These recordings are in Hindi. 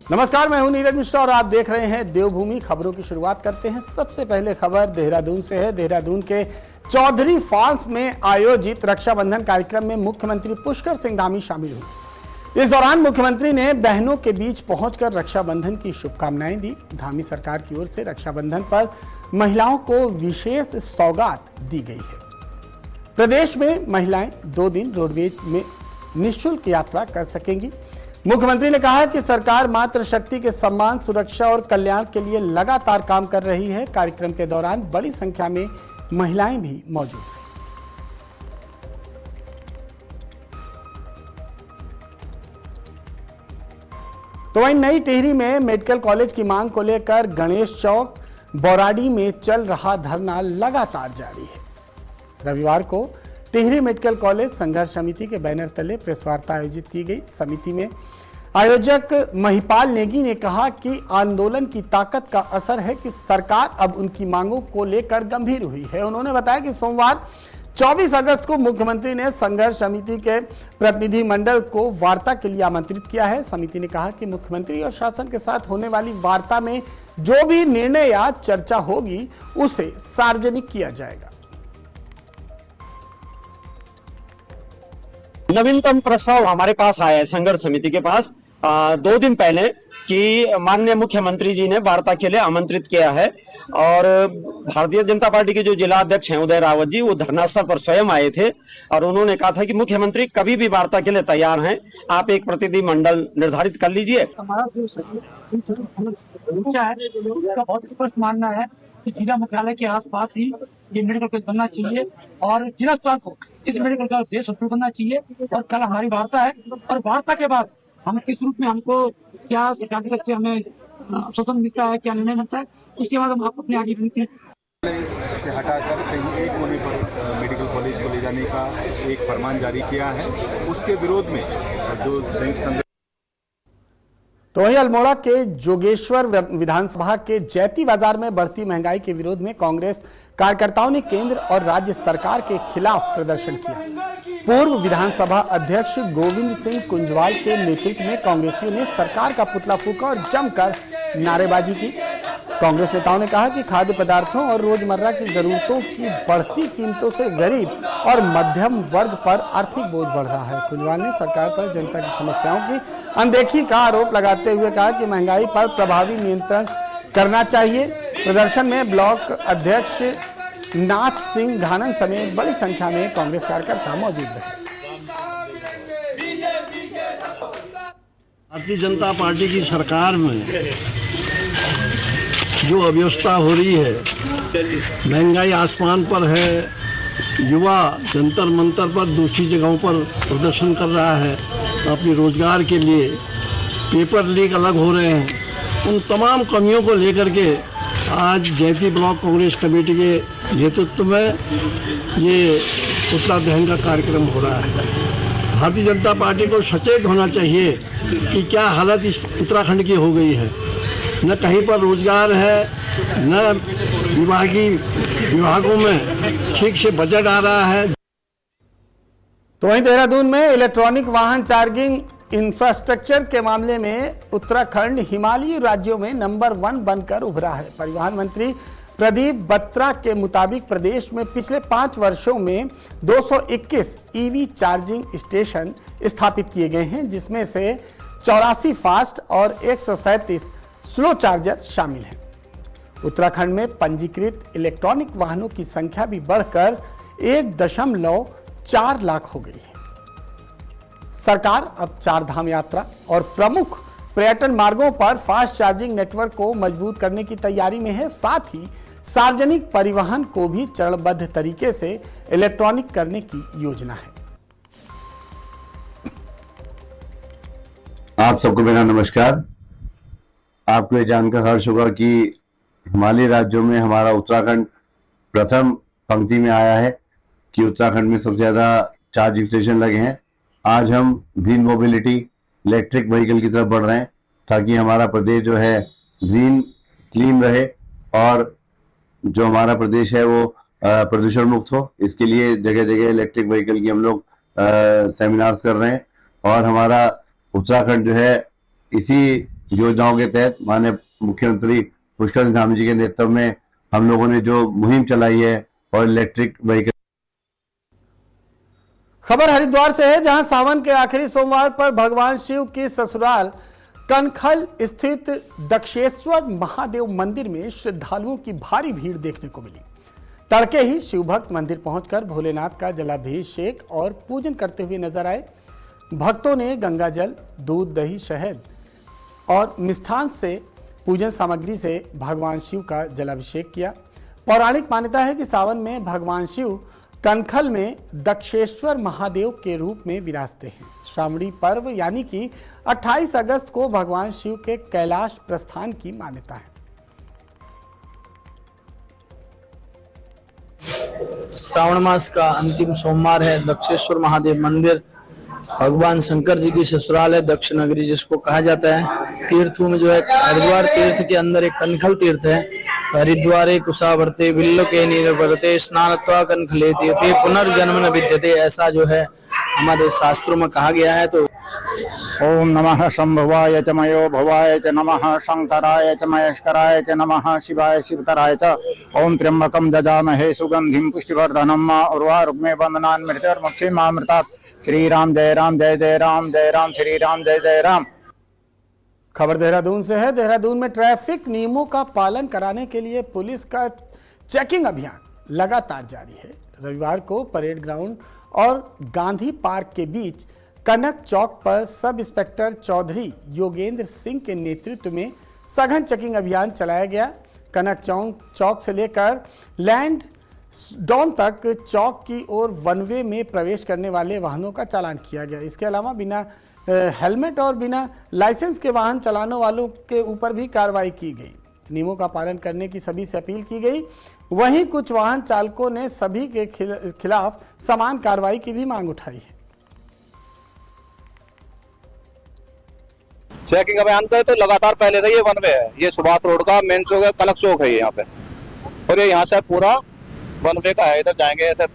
नमस्कार, मैं हूं नीरज मिश्रा और आप देख रहे हैं देवभूमि। खबरों की शुरुआत करते हैं। सबसे पहले खबर देहरादून से है। देहरादून के चौधरी फॉल्स में आयोजित रक्षाबंधन कार्यक्रम में मुख्यमंत्री पुष्कर सिंह धामी शामिल हुए। इस दौरान मुख्यमंत्री ने बहनों के बीच पहुंचकर रक्षाबंधन की शुभकामनाएं दी। धामी सरकार की ओर से रक्षाबंधन पर महिलाओं को विशेष सौगात दी गई है। प्रदेश में महिलाएं 2 दिन रोडवेज में निःशुल्क यात्रा कर सकेंगी। मुख्यमंत्री ने कहा कि सरकार मातृशक्ति के सम्मान, सुरक्षा और कल्याण के लिए लगातार काम कर रही है। कार्यक्रम के दौरान बड़ी संख्या में महिलाएं भी मौजूद हैं। तो वहीं नई टिहरी में मेडिकल कॉलेज की मांग को लेकर गणेश चौक बौराड़ी में चल रहा धरना लगातार जारी है। रविवार को टिहरी मेडिकल कॉलेज संघर्ष समिति के बैनर तले प्रेस वार्ता आयोजित की गई। समिति में आयोजक महिपाल नेगी ने कहा कि आंदोलन की ताकत का असर है कि सरकार अब उनकी मांगों को लेकर गंभीर हुई है। उन्होंने बताया कि सोमवार 24 अगस्त को मुख्यमंत्री ने संघर्ष समिति के प्रतिनिधि मंडल को वार्ता के लिए आमंत्रित किया है। समिति ने कहा कि मुख्यमंत्री और शासन के साथ होने वाली वार्ता में जो भी निर्णय या चर्चा होगी उसे सार्वजनिक किया जाएगा। नवीनतम प्रस्ताव हमारे पास आया है संघर्ष समिति के पास 2 दिन पहले कि माननीय मुख्यमंत्री जी ने वार्ता के लिए आमंत्रित किया है। और भारतीय जनता पार्टी के जो जिला अध्यक्ष हैं उदय रावत जी, वो धरनास्थल पर स्वयं आए थे और उन्होंने कहा था कि मुख्यमंत्री कभी भी वार्ता के लिए तैयार हैं, आप एक प्रतिनिधि मंडल निर्धारित कर लीजिए। हमारा उसका बहुत स्पष्ट मानना है कि जिला मुख्यालय के आसपास ही ये मेडिकल कॉलेज बनना चाहिए और जिला अस्पताल को इस मेडिकल कॉलेज देश अस्पताल बनना चाहिए। और कल हमारी वार्ता है और वार्ता के बाद हम किस रूप में हमको क्या सरकार की तरफ से हमें आश्वासन मिलता है, क्या निर्णय मिलता है, उसके बाद हम आपको अपनी आगे रणनीति से हटाकर कहीं एक कोने पर मेडिकल कॉलेज को ले जाने का एक फरमान जारी किया है। उसके विरोध में जो संयुक्त तो वहीं अल्मोड़ा के जोगेश्वर विधानसभा के जैती बाजार में बढ़ती महंगाई के विरोध में कांग्रेस कार्यकर्ताओं ने केंद्र और राज्य सरकार के खिलाफ प्रदर्शन किया। पूर्व विधानसभा अध्यक्ष गोविंद सिंह कुंजवाल के नेतृत्व में कांग्रेसियों ने सरकार का पुतला फूंका और जमकर नारेबाजी की। कांग्रेस नेताओं ने कहा कि खाद्य पदार्थों और रोजमर्रा की जरूरतों की बढ़ती कीमतों से गरीब और मध्यम वर्ग पर आर्थिक बोझ बढ़ रहा है। कुंजवाल ने सरकार पर जनता की समस्याओं की अनदेखी का आरोप लगाते हुए कहा कि महंगाई पर प्रभावी नियंत्रण करना चाहिए। प्रदर्शन में ब्लॉक अध्यक्ष नाथ सिंह घानन समेत बड़ी संख्या में कांग्रेस कार्यकर्ता मौजूद रहे। भारतीय जनता पार्टी की सरकार में जो अव्यवस्था हो रही है, महंगाई आसमान पर है, युवा जंतर मंतर पर दूसरी जगहों पर प्रदर्शन कर रहा है अपनी रोजगार के लिए, पेपर लीक अलग हो रहे हैं, उन तमाम कमियों को लेकर के आज जैती ब्लॉक कांग्रेस कमेटी के नेतृत्व में ये पुतला दहन का कार्यक्रम हो रहा है। भारतीय जनता पार्टी को सचेत होना चाहिए कि क्या हालत इस उत्तराखंड की हो गई है। न कहीं पर रोजगार है, न विभागों में ठीक से बजट आ रहा है। तो वहीं देहरादून में इलेक्ट्रॉनिक वाहन चार्जिंग इंफ्रास्ट्रक्चर के मामले में उत्तराखंड हिमालयी राज्यों में नंबर 1 बनकर उभरा है। परिवहन मंत्री प्रदीप बत्रा के मुताबिक प्रदेश में पिछले 5 वर्षों में 221 ईवी चार्जिंग स्टेशन स्थापित किए गए हैं, जिसमें से 84 फास्ट और 137 स्लो चार्जर शामिल हैं। उत्तराखंड में पंजीकृत इलेक्ट्रॉनिक वाहनों की संख्या भी बढ़कर 1.4 लाख हो गई है। सरकार अब 4 धाम यात्रा और प्रमुख पर्यटन मार्गों पर फास्ट चार्जिंग नेटवर्क को मजबूत करने की तैयारी में है। साथ ही सार्वजनिक परिवहन को भी चरणबद्ध तरीके से इलेक्ट्रॉनिक करने की योजना है। आप सबको मेरा नमस्कार। आपको ये जानकर हर्ष होगा कि हिमालयी राज्यों में हमारा उत्तराखंड प्रथम पंक्ति में आया है कि उत्तराखंड में सबसे ज्यादा चार्जिंग स्टेशन लगे हैं। आज हम ग्रीन मोबिलिटी, इलेक्ट्रिक व्हीकल की तरफ बढ़ रहे हैं ताकि हमारा प्रदेश जो है ग्रीन क्लीन रहे और जो हमारा प्रदेश है वो प्रदूषण मुक्त हो। इसके लिए जगह जगह इलेक्ट्रिक व्हीकल की हम लोग सेमिनार्स कर रहे हैं और हमारा उत्तराखंड जो है इसी योजनाओं के तहत माननीय मुख्यमंत्री पुष्कर सिंह धामी जी के नेतृत्व में हम लोगों ने जो मुहिम चलाई है और इलेक्ट्रिक व्हीकल। खबर हरिद्वार से है, जहां सावन के आखिरी सोमवार पर भगवान शिव की ससुराल कनखल स्थित दक्षेश्वर महादेव मंदिर में श्रद्धालुओं की भारी भीड़ देखने को मिली। तड़के ही शिव भक्त मंदिर पहुंचकर भोलेनाथ का जलाभिषेक और पूजन करते हुए नजर आए। भक्तों ने गंगा जल, दूध, दही, शहद और मिष्ठान से पूजन सामग्री से भगवान शिव का जलाभिषेक किया। पौराणिक मान्यता है कि सावन में भगवान शिव कनखल में दक्षेश्वर महादेव के रूप में विराजते हैं। श्रावणी पर्व यानी कि 28 अगस्त को भगवान शिव के कैलाश प्रस्थान की मान्यता है। श्रावण मास का अंतिम सोमवार है। दक्षेश्वर महादेव मंदिर भगवान शंकर जी की ससुराल है, दक्ष नगरी जिसको कहा जाता है। तीर्थों में जो है हरिद्वार तीर्थ के अंदर एक कनखल तीर्थ है। हरिद्वारे कुशावर्ते विल्लोके निरवर्ते स्नानत्वा कनखले तीर्थे पुनर्जन्म न विद्यते, ऐसा जो है हमारे शास्त्रों में कहा गया है। तो ओम नमः शंभुवाय च मयो भवाय च नमः शंकराय च महेश्वराय च नमः शिवाय शिवतराय च ओम त्र्यंबकं ददामहे सुगंधिं पुष्टिवर्धनम् उर्वारुक्मे बंधनान् मृत्युर्मुक्षीमामृतात्। श्री राम जय राम जय जय राम जय राम श्री राम जय जय राम। खबर देहरादून से है। देहरादून में ट्रैफिक नियमों का पालन कराने के लिए पुलिस का चेकिंग अभियान लगातार जारी है। रविवार को परेड ग्राउंड और गांधी पार्क के बीच कनक चौक पर सब इंस्पेक्टर चौधरी योगेंद्र सिंह के नेतृत्व में सघन चेकिंग अभियान चलाया गया। कनक चौक से लेकर लैंड डॉन तक चौक की ओर वन वे में प्रवेश करने वाले वाहनों का चालान किया गया। इसके अलावा बिना हेलमेट और बिना लाइसेंस के वाहन चलाने वालों के ऊपर भी कार्रवाई की गई। नियमों का पालन करने की सभी से अपील की गई। वहीं कुछ वाहन चालकों ने सभी के खिलाफ समान कार्रवाई की भी मांग उठाई है। चेकिंग अभियान पे तो लगातार पहले से ये वन वे है। ये सुभाष रोड का मेन चौक है, कनक चौक है ये यहाँ पे, और ये यहाँ से पूरा वन वे का है। इधर जाएंगे इधर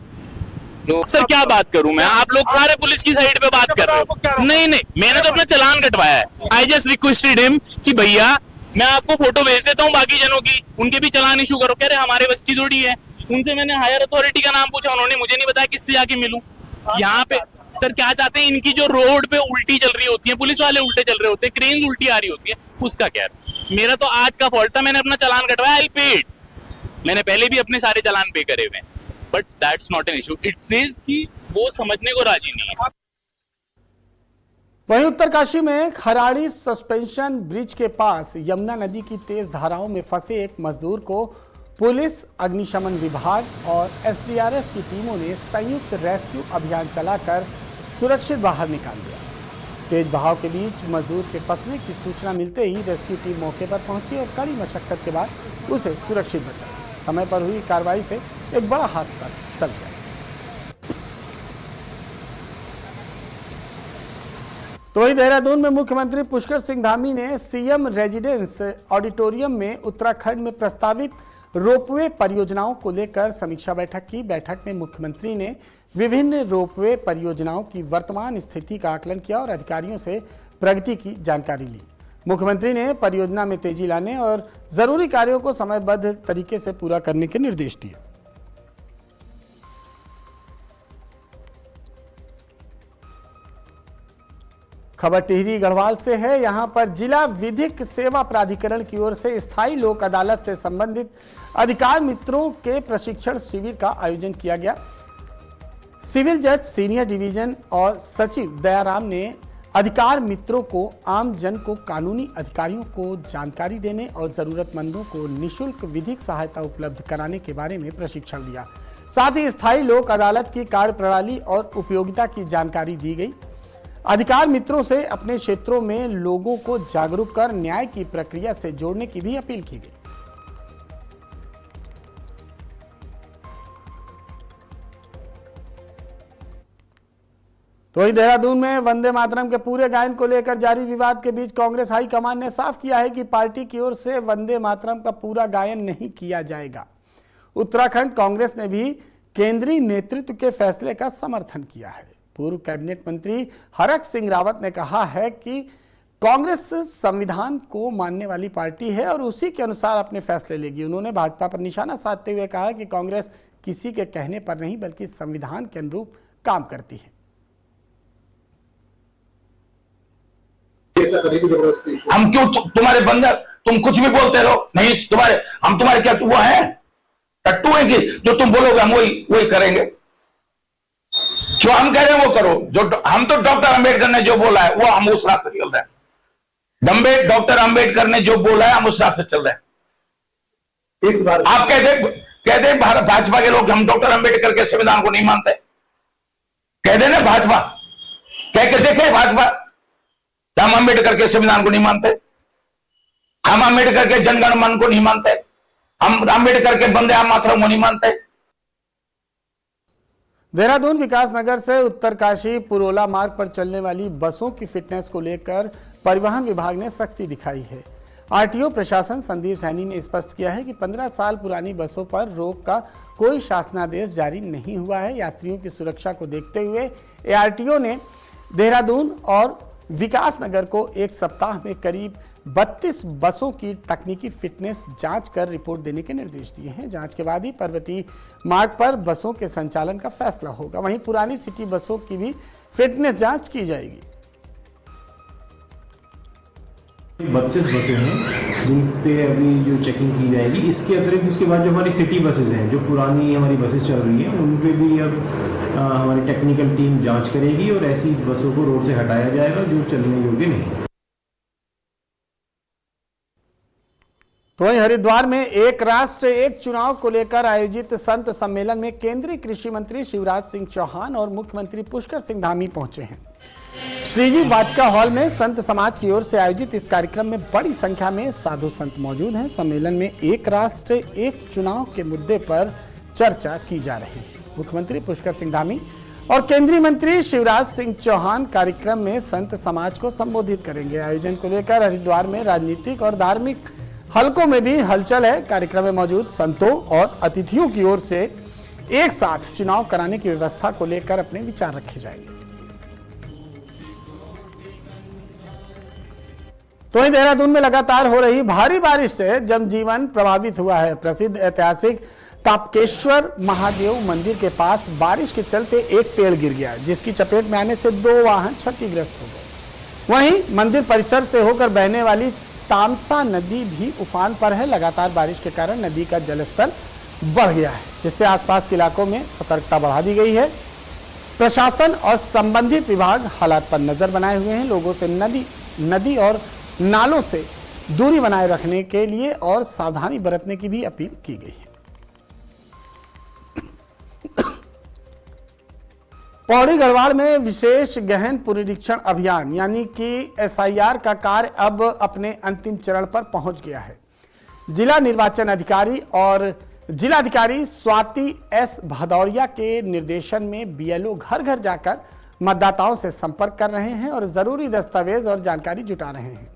जो सर क्या बात करूं मैं, आप लोग सारे पुलिस की साइड पे बात कर रहे हो। नहीं, मैंने तो अपना चालान कटवाया है। आई जस्ट रिक्वेस्टेड हिम कि भैया मैं आपको फोटो भेज देता हूँ बाकी जनों की, उनके भी चालान इशू करो। कह रहे हमारे बस की थोड़ी है। उनसे मैंने हायर अथॉरिटी का नाम पूछा, उन्होंने मुझे नहीं बताया किससे जाके मिलूं। यहाँ पे सर क्या चाहते हैं, इनकी जो रोड पे उल्टी चल रही होती है, पुलिस वाले उल्टे चल रहे होते हैं, क्रेन उल्टी आ रही होती है, उसका क्या है। मेरा तो आज का फॉल्ट था, मैंने अपना चालान कटवाया, आई पेड। मैंने पहले भी अपने सारे चालान पे करे हुए हैं, but that's not an issue. It says कि वो समझने को राजी नहीं है। वहीं उत्तरकाशी में खराड़ी सस्पेंशन ब्रिज के पास यमुना नदी की तेज धाराओं में फंसे एक मजदूर को पुलिस, अग्निशमन विभाग और एसडीआरएफ की टीमों ने संयुक्त रेस्क्यू अभियान चलाकर सुरक्षित बाहर निकाल दिया। तेज बहाव के बीच मजदूर के फंसने की सूचना मिलते ही रेस्क्यू टीम मौके पर पहुंची और कड़ी मशक्कत के बाद उसे सुरक्षित बचाया। समय पर हुई कार्रवाई से एक बड़ा हादसा टल गया। तो वहीं देहरादून में मुख्यमंत्री पुष्कर सिंह धामी ने सीएम रेजिडेंस ऑडिटोरियम में उत्तराखंड में प्रस्तावित रोपवे परियोजनाओं को लेकर समीक्षा बैठक की। बैठक में मुख्यमंत्री ने विभिन्न रोपवे परियोजनाओं की वर्तमान स्थिति का आकलन किया और अधिकारियों से प्रगति की जानकारी ली। मुख्यमंत्री ने परियोजना में तेजी लाने और जरूरी कार्यों को समयबद्ध तरीके से पूरा करने के निर्देश दिए। खबर टिहरी गढ़वाल से है। यहां पर जिला विधिक सेवा प्राधिकरण की ओर से स्थायी लोक अदालत से संबंधित अधिकार मित्रों के प्रशिक्षण शिविर का आयोजन किया गया। सिविल जज सीनियर डिवीजन और सचिव दयाराम ने अधिकार मित्रों को, आम जन को, कानूनी अधिकारियों को जानकारी देने और जरूरतमंदों को निःशुल्क विधिक सहायता उपलब्ध कराने के बारे में प्रशिक्षण दिया। साथ ही स्थायी लोक अदालत की कार्यप्रणाली और उपयोगिता की जानकारी दी गई। अधिकार मित्रों से अपने क्षेत्रों में लोगों को जागरूक कर न्याय की प्रक्रिया से जोड़ने की भी अपील की गई। तो वहीं देहरादून में वंदे मातरम के पूरे गायन को लेकर जारी विवाद के बीच कांग्रेस हाईकमान ने साफ किया है कि पार्टी की ओर से वंदे मातरम का पूरा गायन नहीं किया जाएगा। उत्तराखंड कांग्रेस ने भी केंद्रीय नेतृत्व के फैसले का समर्थन किया है। पूर्व कैबिनेट मंत्री हरक सिंह रावत ने कहा है कि कांग्रेस संविधान को मानने वाली पार्टी है और उसी के अनुसार अपने फैसले लेगी। उन्होंने भाजपा पर निशाना साधते हुए कहा कि कांग्रेस किसी के कहने पर नहीं बल्कि संविधान के अनुरूप काम करती है। हम क्यों तुम्हारे बंदे, तुम कुछ भी बोलते रहो, नहीं तुम्हारे, हम तुम्हारे क्या वो है टट्टू है कि जो तुम बोलोगे हम वही करेंगे। जो हम कह रहे हैं वो करो। जो हम तो डॉक्टर अंबेडकर ने जो बोला है वो हम उस रास्ते चल रहे हैं। डॉक्टर अंबेडकर ने जो बोला है हम उस रास्ते चल रहे हैं। इस बार आप कहते भाजपा के लोग हम डॉक्टर अंबेडकर के संविधान को नहीं मानते। कह दे ना भाजपा, कह के देखे भाजपा, हम अंबेडकर के संविधान को नहीं मानते, हम अंबेडकर के जनगण मन को नहीं मानते, हम अंबेडकर के वंदे मातरम को नहीं मानते। देहरादून विकास नगर से उत्तरकाशी पुरोला मार्ग पर चलने वाली बसों की फिटनेस को लेकर परिवहन विभाग ने सख्ती दिखाई है। आरटीओ प्रशासन संदीप सैनी ने स्पष्ट किया है कि 15 साल पुरानी बसों पर रोक का कोई शासनादेश जारी नहीं हुआ है। यात्रियों की सुरक्षा को देखते हुए एआरटीओ ने देहरादून और विकास नगर को एक सप्ताह में करीब 32 बसों की तकनीकी फिटनेस जांच कर रिपोर्ट देने के निर्देश दिए हैं। जांच के बाद ही पर्वतीय मार्ग पर बसों के संचालन का फैसला होगा। वहीं पुरानी सिटी बसों की भी फिटनेस जांच की जाएगी। 32 बसें हैं जिन पे अभी जो चेकिंग की जाएगी। इसके अतिरिक्त उसके बाद जो हमारी सिटी बसेज हैं, जो पुरानी हमारी बसेज चल रही हैं, उन पे भी अब हमारी टेक्निकल टीम जांच करेगी और ऐसी बसों को रोड से हटाया जाएगा जो चलने योग्य नहीं। तो वहीं हरिद्वार में एक राष्ट्र एक चुनाव को लेकर आयोजित संत सम्मेलन में केंद्रीय कृषि मंत्री शिवराज सिंह चौहान और मुख्यमंत्री पुष्कर सिंह धामी पहुंचे हैं। श्रीजी वाटिका हॉल में संत समाज की ओर से आयोजित इस कार्यक्रम में बड़ी संख्या में साधु संत मौजूद हैं। सम्मेलन में एक राष्ट्र एक चुनाव के मुद्दे पर चर्चा की जा रही है। मुख्यमंत्री पुष्कर सिंह धामी और केंद्रीय मंत्री शिवराज सिंह चौहान कार्यक्रम में संत समाज को संबोधित करेंगे। आयोजन को लेकर हरिद्वार में राजनीतिक और धार्मिक हलकों में भी हलचल है। कार्यक्रम में मौजूद संतों और अतिथियों की ओर से एक साथ चुनाव कराने की व्यवस्था को लेकर अपने विचार रखे जाएंगे। तो वहीं देहरादून में लगातार हो रही भारी बारिश से जनजीवन प्रभावित हुआ है। प्रसिद्ध ऐतिहासिक तापकेश्वर महादेव मंदिर के पास बारिश के चलते एक पेड़ गिर गया, जिसकी चपेट में आने से 2 वाहन क्षतिग्रस्त हो गए। वहीं मंदिर परिसर से होकर बहने वाली तामसा नदी भी उफान पर है। लगातार बारिश के कारण नदी का जलस्तर बढ़ गया है, जिससे आसपास के इलाकों में सतर्कता बढ़ा दी गई है। प्रशासन और संबंधित विभाग हालात पर नजर बनाए हुए हैं। लोगों से नदी और नालों से दूरी बनाए रखने के लिए और सावधानी बरतने की भी अपील की गई है। पौड़ी गढ़वाल में विशेष गहन पुनरीक्षण अभियान यानी कि एसआईआर का कार्य अब अपने अंतिम चरण पर पहुंच गया है। जिला निर्वाचन अधिकारी और जिलाधिकारी स्वाति एस भदौरिया के निर्देशन में बीएलओ घर घर जाकर मतदाताओं से संपर्क कर रहे हैं और जरूरी दस्तावेज और जानकारी जुटा रहे हैं।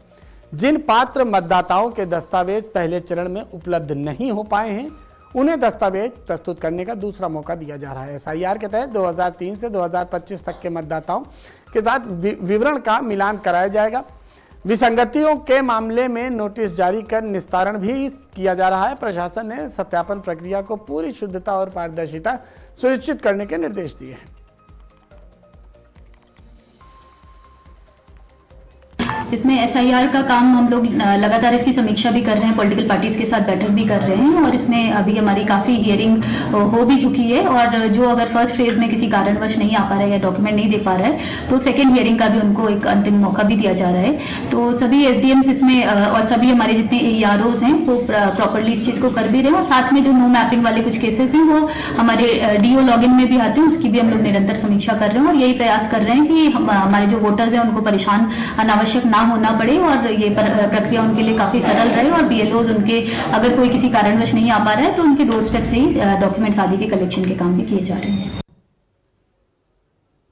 जिन पात्र मतदाताओं के दस्तावेज पहले चरण में उपलब्ध नहीं हो पाए हैं, उन्हें दस्तावेज प्रस्तुत करने का दूसरा मौका दिया जा रहा है। एसआईआर के तहत 2003 से 2025 तक के मतदाताओं के साथ विवरण का मिलान कराया जाएगा। विसंगतियों के मामले में नोटिस जारी कर निस्तारण भी किया जा रहा है। प्रशासन ने सत्यापन प्रक्रिया को पूरी शुद्धता और पारदर्शिता सुनिश्चित करने के निर्देश दिए हैं। इसमें एसआईआर का काम हम लोग लगातार इसकी समीक्षा भी कर रहे हैं, पॉलिटिकल पार्टीज के साथ बैठक भी कर रहे हैं और इसमें अभी हमारी काफ़ी हियरिंग हो भी चुकी है। और जो अगर फर्स्ट फेज में किसी कारणवश नहीं आ पा रहा है या डॉक्यूमेंट नहीं दे पा रहा है तो सेकेंड हियरिंग का भी उनको एक अंतिम मौका भी दिया जा रहा है। तो सभी एसडीएम्स इसमें और सभी हमारे जितने एआरओज हैं वो प्रॉपरली इस चीज़ को कर भी रहे हैं। और साथ में जो नो मैपिंग वाले कुछ केसेस हैं वो हमारे डीओ लॉगिन में भी आते हैं, उसकी भी हम लोग निरंतर समीक्षा कर रहे हैं और यही प्रयास कर रहे हैं कि हमारे जो वोटर्स हैं उनको परेशान अनावश्यक ना होना पड़े और ये प्रक्रिया उनके लिए काफी सरल रहे और बीएलओज उनके अगर कोई किसी कारणवश नहीं आ पा रहा है तो उनके डोर स्टेप से ही डॉक्यूमेंट्स आदि के कलेक्शन के काम भी किए जा रहे हैं।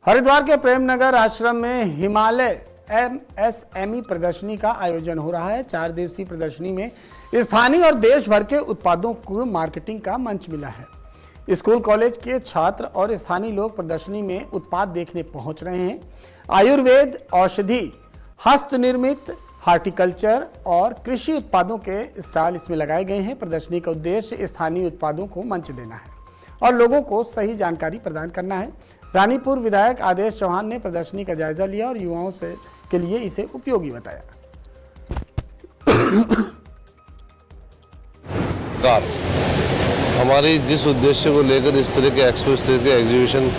हरिद्वार के प्रेमनगर आश्रम में हिमालय एमएसएमई प्रदर्शनी का आयोजन हो रहा है। 4 दिवसीय प्रदर्शनी में स्थानीय और देश भर के उत्पादों को मार्केटिंग का मंच मिला है। स्कूल कॉलेज के छात्र और स्थानीय लोग प्रदर्शनी में उत्पाद देखने पहुंच रहे हैं। आयुर्वेद, औषधि, हस्त निर्मित हार्टिकल्चर और कृषि उत्पादों के स्टॉल इसमें लगाए गए हैं। प्रदर्शनी का उद्देश्य स्थानीय उत्पादों को मंच देना है और लोगों को सही जानकारी प्रदान करना है। रानीपुर विधायक आदेश चौहान ने प्रदर्शनी का जायजा लिया और युवाओं के लिए इसे उपयोगी बताया। हमारी जिस उद्देश्य को लेकर इस तरह के एक्सपो, इस तरह के एग्जीबिशन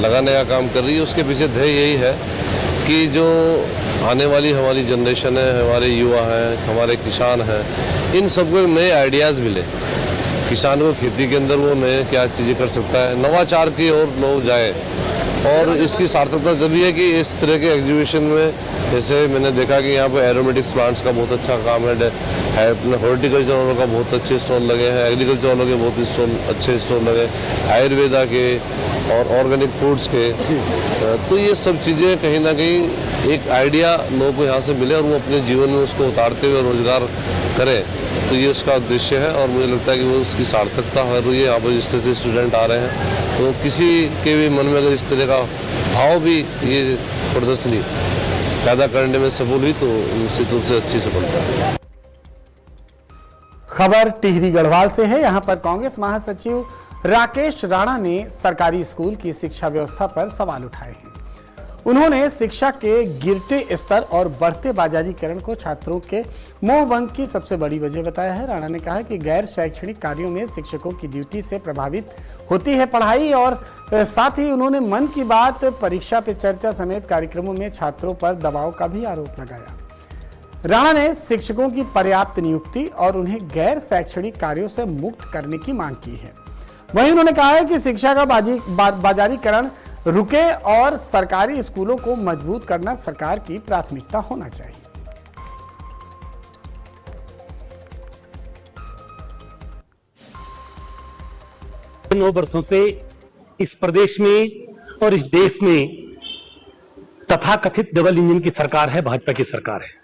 लगाने का काम कर रही है, उसके पीछे ध्येय यही है कि जो आने वाली हमारी जनरेशन है, हमारे युवा हैं, हमारे किसान हैं, इन सबको नए आइडियाज़ मिले। किसान को खेती के अंदर वो नए क्या चीज़ें कर सकता है, नवाचार की ओर लोग जाए। और इसकी सार्थकता तभी है कि इस तरह के एग्जीबिशन में, जैसे मैंने देखा कि यहाँ पर एरोमेटिक्स प्लांट्स का बहुत अच्छा काम है, हॉर्टिकल्चर वालों का बहुत अच्छे स्टॉल लगे हैं, एग्रीकल्चर वालों के बहुत अच्छे स्टॉल लगे, आयुर्वेदा के और ऑर्गेनिक फूड्स के। तो ये सब चीज़ें कहीं ना कहीं एक आइडिया लोगों को यहाँ से मिले और वो अपने जीवन में उसको उतारते हुए रोजगार करें, तो ये उसका उद्देश्य है। और मुझे लगता है कि वो उसकी सार्थकता हो रही है। यहाँ पर जिस तरह से स्टूडेंट आ रहे हैं, तो किसी के भी मन में अगर इस तरह का भाव भी ये प्रदर्शनी पैदा करने में सफल हुई तो निश्चित रूप से अच्छी सफलता है। खबर टिहरी गढ़वाल से है। यहां पर कांग्रेस महासचिव राकेश राणा ने सरकारी स्कूल की शिक्षा व्यवस्था पर सवाल उठाए हैं। उन्होंने शिक्षा के गिरते स्तर और बढ़ते बाजारीकरण को छात्रों के मोहभंग की सबसे बड़ी वजह बताया है। राणा ने कहा कि गैर शैक्षणिक कार्यों में शिक्षकों की ड्यूटी से प्रभावित होती है पढ़ाई, और साथ ही उन्होंने मन की बात, परीक्षा पे चर्चा समेत कार्यक्रमों में छात्रों पर दबाव का भी आरोप लगाया। राणा ने शिक्षकों की पर्याप्त नियुक्ति और उन्हें गैर शैक्षणिक कार्यों से मुक्त करने की मांग की है। वहीं उन्होंने कहा है कि शिक्षा का बाजारीकरण रुके और सरकारी स्कूलों को मजबूत करना सरकार की प्राथमिकता होना चाहिए। 9 वर्षों से इस प्रदेश में और इस देश में तथाकथित डबल इंजन की सरकार है, भाजपा की सरकार है।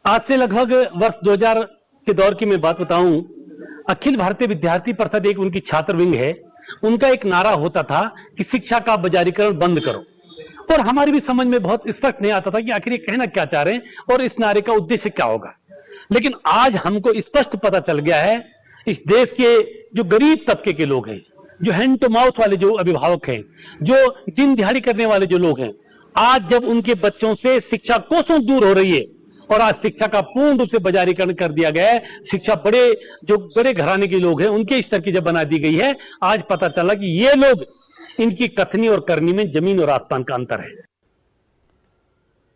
आज से लगभग वर्ष 2000 के दौर की मैं बात बताऊं, अखिल भारतीय विद्यार्थी परिषद एक उनकी छात्र विंग है, उनका एक नारा होता था कि शिक्षा का बाजारीकरण बंद करो। और हमारी भी समझ में बहुत स्पष्ट नहीं आता था कि आखिर ये कहना क्या चाह रहे हैं और इस नारे का उद्देश्य क्या होगा। लेकिन आज हमको स्पष्ट पता चल गया है, इस देश के जो गरीब तबके के लोग हैं, जो हैंड टू माउथ वाले जो अभिभावक हैं, जो दिन दिहाड़ी करने वाले जो लोग हैं, आज जब उनके बच्चों से शिक्षा कोसों दूर हो रही है और आज शिक्षा का पूर्ण रूप से बाजारीकरण कर दिया गया है, शिक्षा बड़े घराने के लोग हैं उनके स्तर की जब बना दी गई है, आज पता चला कि ये लोग, इनकी कथनी और करनी में जमीन और आसमान का अंतर है।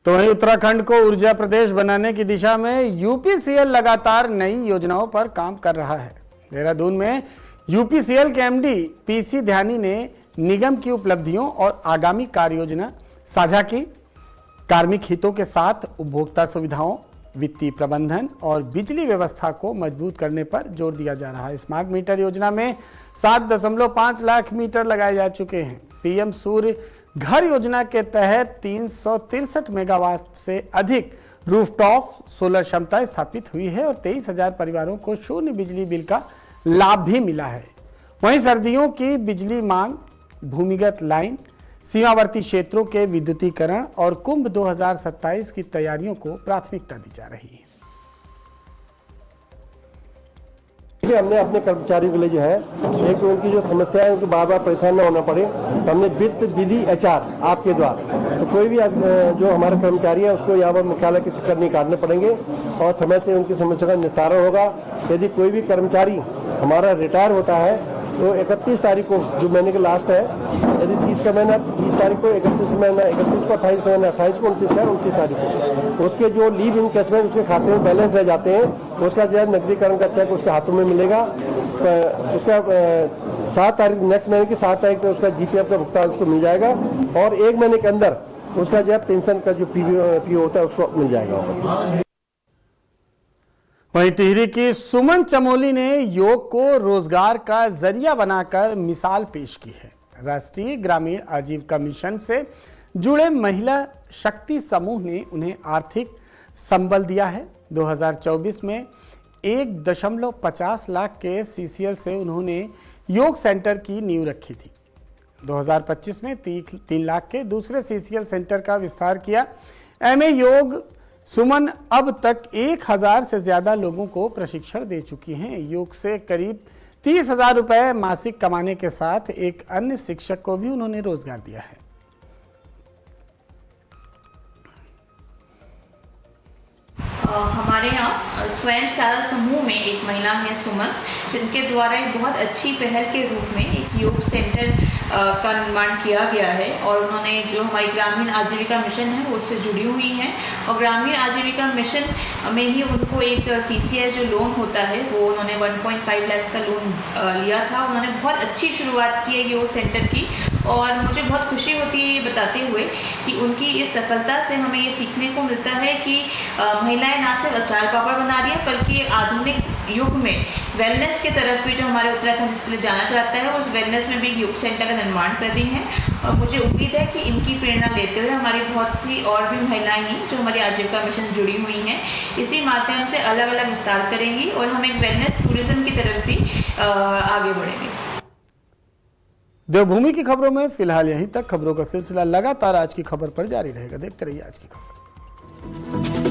तो वहीं उत्तराखंड को ऊर्जा प्रदेश बनाने की दिशा में यूपीसीएल लगातार नई योजनाओं पर काम कर रहा है। देहरादून में यूपीसीएल के एमडी पीसी ध्यानी ने निगम की उपलब्धियों और आगामी कार्य योजना साझा की। कार्मिक हितों के साथ उपभोक्ता सुविधाओं, वित्तीय प्रबंधन और बिजली व्यवस्था को मजबूत करने पर जोर दिया जा रहा है। स्मार्ट मीटर योजना में 7.5 लाख मीटर लगाए जा चुके हैं। पीएम सूर्य घर योजना के तहत 363 मेगावाट से अधिक रूफटॉप सोलर क्षमता स्थापित हुई है और 23,000 परिवारों को शून्य बिजली बिल का लाभ भी मिला है। वहीं सर्दियों की बिजली मांग, भूमिगत लाइन, सीमावर्ती क्षेत्रों के विद्युतीकरण और कुंभ 2027 की तैयारियों को प्राथमिकता दी जा रही है। हमने अपने कर्मचारियों के लिए जो है, एक उनकी जो समस्या है, उनको बार बार परेशान न होना पड़े, तो हमने वित्त विधि एचआर आपके द्वारा, तो कोई भी जो हमारे कर्मचारी है उसको यहाँ पर मुख्यालय के चक्कर नहीं काटने पड़ेंगे और समय से उनकी समस्या का निस्तारण होगा। यदि कोई भी कर्मचारी हमारा रिटायर होता है तो 31 तारीख को, जो महीने का लास्ट है, यदि 30 का महीना 30 तारीख को, 31 महीना 31 को, 28 का महीना 28 को, 29 का 29 तारीख को, उसके जो लीव इनकेशमेंट उसके खाते में बैलेंस रह जाते हैं, उसका जो है नकदीकरण का चेक उसके हाथों में मिलेगा। उसका 7 तारीख, नेक्स्ट महीने की 7 तारीख को उसका जीपीएफ का भुगतान उसको मिल जाएगा और 1 महीने के अंदर उसका जो है पेंशन का जो पीओ होता है उसको मिल जाएगा। वहीं टिहरी की सुमन चमोली ने योग को रोजगार का जरिया बनाकर मिसाल पेश की है। राष्ट्रीय ग्रामीण आजीविका मिशन से जुड़े महिला शक्ति समूह ने उन्हें आर्थिक संबल दिया है। 2024 में 1.50 लाख के सीसीएल से उन्होंने योग सेंटर की नींव रखी थी। 2025 में 3 लाख के दूसरे CCL सेंटर का विस्तार किया। MA योग सुमन अब तक 1000 से ज्यादा लोगों को प्रशिक्षण दे चुकी हैं। योग से करीब 30,000 रुपए मासिक कमाने के साथ एक अन्य शिक्षक को भी उन्होंने रोजगार दिया है। हमारे यहाँ स्वयं सहायता समूह में एक महिला है सुमन, जिनके द्वारा एक बहुत अच्छी पहल के रूप में एक योग सेंटर का निर्माण किया गया है और उन्होंने जो हमारी ग्रामीण आजीविका मिशन है वो उससे जुड़ी हुई हैं और ग्रामीण आजीविका मिशन में ही उनको एक CCL जो लोन होता है वो उन्होंने 1.5 लाख का लोन लिया था। उन्होंने बहुत अच्छी शुरुआत की है योग सेंटर की और मुझे बहुत खुशी होती है ये बताते हुए कि उनकी इस सफलता से हमें ये सीखने को मिलता है कि महिलाएं ना सिर्फ अचार पापड़ बना रही हैं बल्कि आधुनिक युग में वेलनेस की तरफ भी जो हमारे उत्तराखंड जिसके लिए जाना चाहता है उस वेलनेस में भी एक योग सेंटर का निर्माण कर रही हैं और मुझे उम्मीद है कि इनकी प्रेरणा लेते हुए हमारी बहुत सी और भी महिलाएं हैं जो हमारी आजीविका मिशन जुड़ी हुई हैं इसी माध्यम से अलग अलग विस्तार करेंगी और हम एक वेलनेस टूरिज्म की तरफ भी आगे बढ़ेंगे। देवभूमि की खबरों में फिलहाल यहीं तक। खबरों का सिलसिला लगातार आज की खबर पर जारी रहेगा। देखते रहिए आज की खबर।